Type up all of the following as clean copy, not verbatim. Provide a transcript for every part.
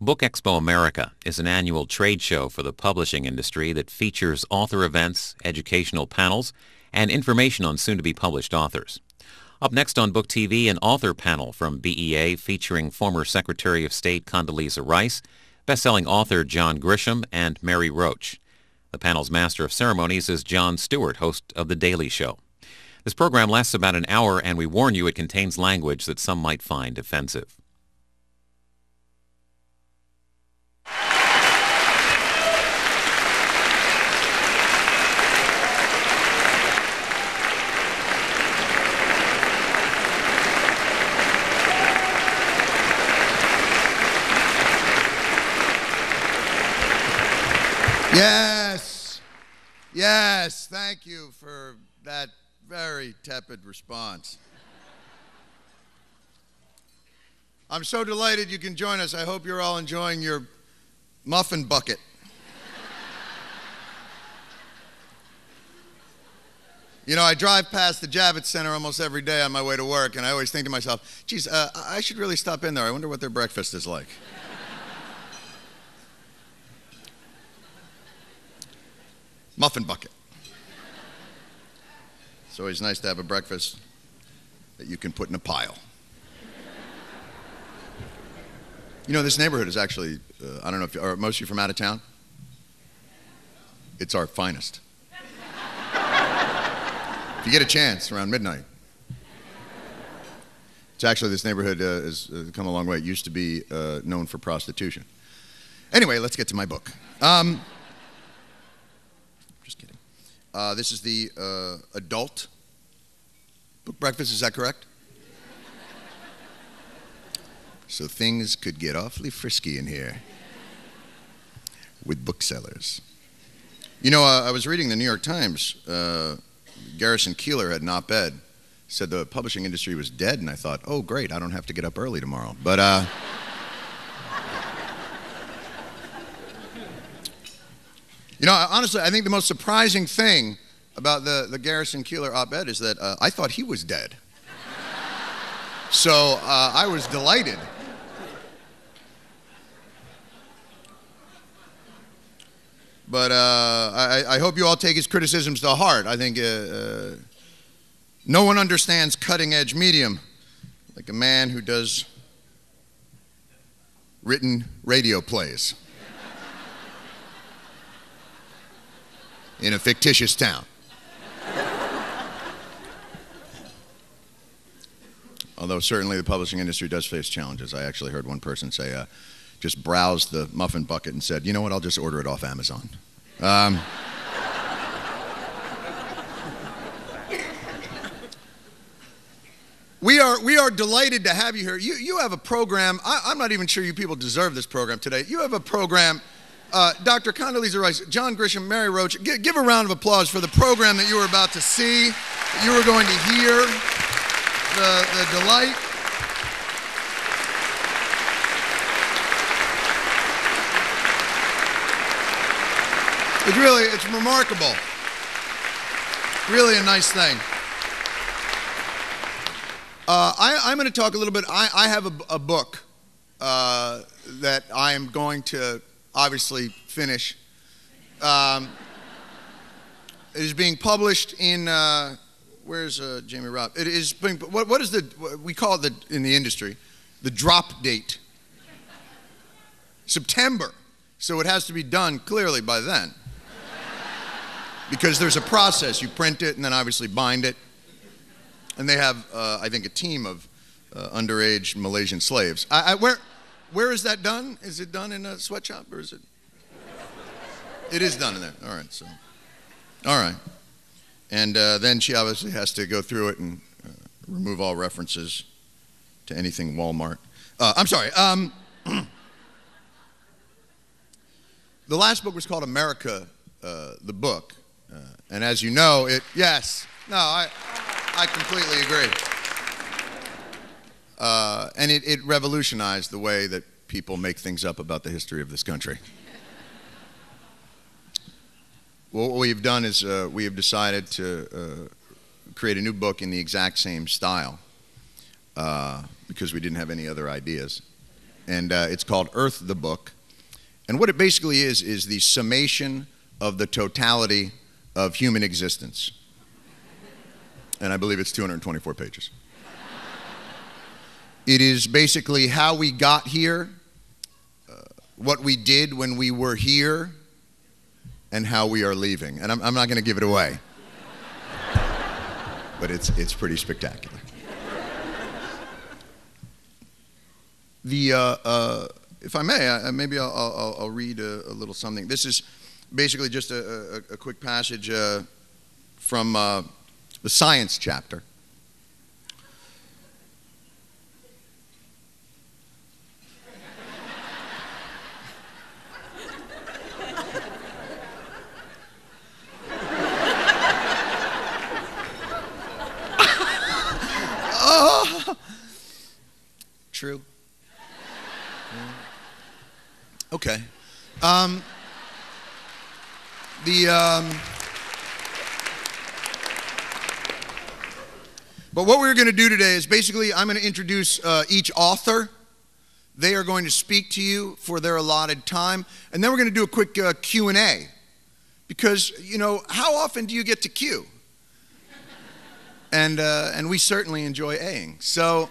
Book Expo America is an annual trade show for the publishing industry that features author events, educational panels, and information on soon-to-be published authors. Up next on Book TV, an author panel from BEA featuring former Secretary of State Condoleezza Rice, best-selling author John Grisham, and Mary Roach. The panel's master of ceremonies is Jon Stewart, host of The Daily Show. This program lasts about an hour, and we warn you it contains language that some might find offensive. Yes, thank you for that very tepid response. I'm so delighted you can join us. I hope you're all enjoying your muffin bucket. You know, I drive past the Javits Center almost every day on my way to work, and I always think to myself, geez, I should really stop in there. I wonder what their breakfast is like. Muffin bucket. It's always nice to have a breakfast that you can put in a pile. You know, this neighborhood is actually, I don't know if are most of you from out of town? It's our finest. If you get a chance around midnight. It's actually, this neighborhood has come a long way. It used to be known for prostitution. Anyway, let's get to my book. Just kidding. This is the adult book breakfast, is that correct? So things could get awfully frisky in here with booksellers. You know, I was reading the New York Times. Garrison Keillor had an op-ed, said the publishing industry was dead, and I thought, oh great, I don't have to get up early tomorrow. But you know, honestly, I think the most surprising thing about the Garrison Keillor op-ed is that I thought he was dead. So I was delighted. But I hope you all take his criticisms to heart. I think no one understands cutting-edge medium like a man who does written radio plays in a fictitious town. Although certainly the publishing industry does face challenges. I actually heard one person say, just browsed the muffin bucket and said, you know what, I'll just order it off Amazon. We are delighted to have you here. You have a program, I'm not even sure you people deserve this program today. You have a program, Dr. Condoleezza Rice, John Grisham, Mary Roach, give a round of applause for the program that you were about to see, that you were going to hear, the delight. It's remarkable. Really a nice thing. I'm going to talk a little bit. I have a book that I am going to obviously finish. It is being published in, where's Jamie Robb? It is being, what is we call it in the industry, the drop date. September. So it has to be done clearly by then. Because there's a process. You print it and then obviously bind it. And they have, I think, a team of underage Malaysian slaves. Where is that done? Is it done in a sweatshop or is it? It is done in there. All right. So, all right. And then she obviously has to go through it and remove all references to anything Walmart. I'm sorry. The last book was called America, the book. And as you know, I completely agree. And it revolutionized the way that people make things up about the history of this country. What we've done is we have decided to create a new book in the exact same style because we didn't have any other ideas. and it's called Earth the Book. And what it basically is the summation of the totality of human existence. And I believe it's 224 pages. It is basically how we got here, what we did when we were here, and how we are leaving. And I'm not going to give it away, but it's pretty spectacular. If I may, maybe I'll read a little something. This is basically just a quick passage from the science chapter. True. Okay. But what we're going to do today is basically I'm going to introduce each author. They are going to speak to you for their allotted time, and then we're going to do a quick Q&A, because you know, how often do you get to Q? And we certainly enjoy A-ing. So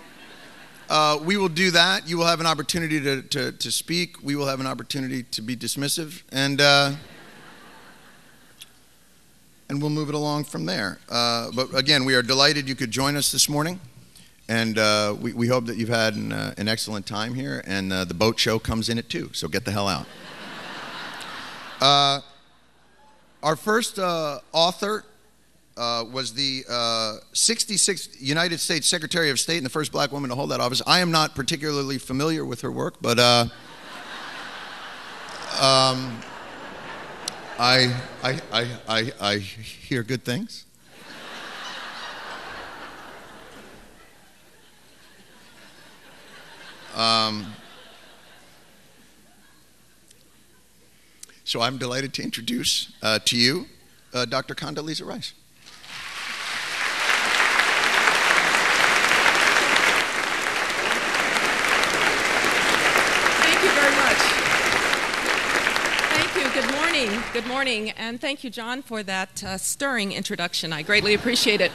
we will do that. You will have an opportunity to speak. We will have an opportunity to be dismissive, and we'll move it along from there. But again, we are delighted you could join us this morning, and we hope that you've had an excellent time here, and the boat show comes in at 2, so get the hell out. Our first author was the 66th United States Secretary of State and the first black woman to hold that office. I am not particularly familiar with her work, but I hear good things. So I'm delighted to introduce to you Dr. Condoleezza Rice. Good morning, and thank you, John, for that stirring introduction. I greatly appreciate it.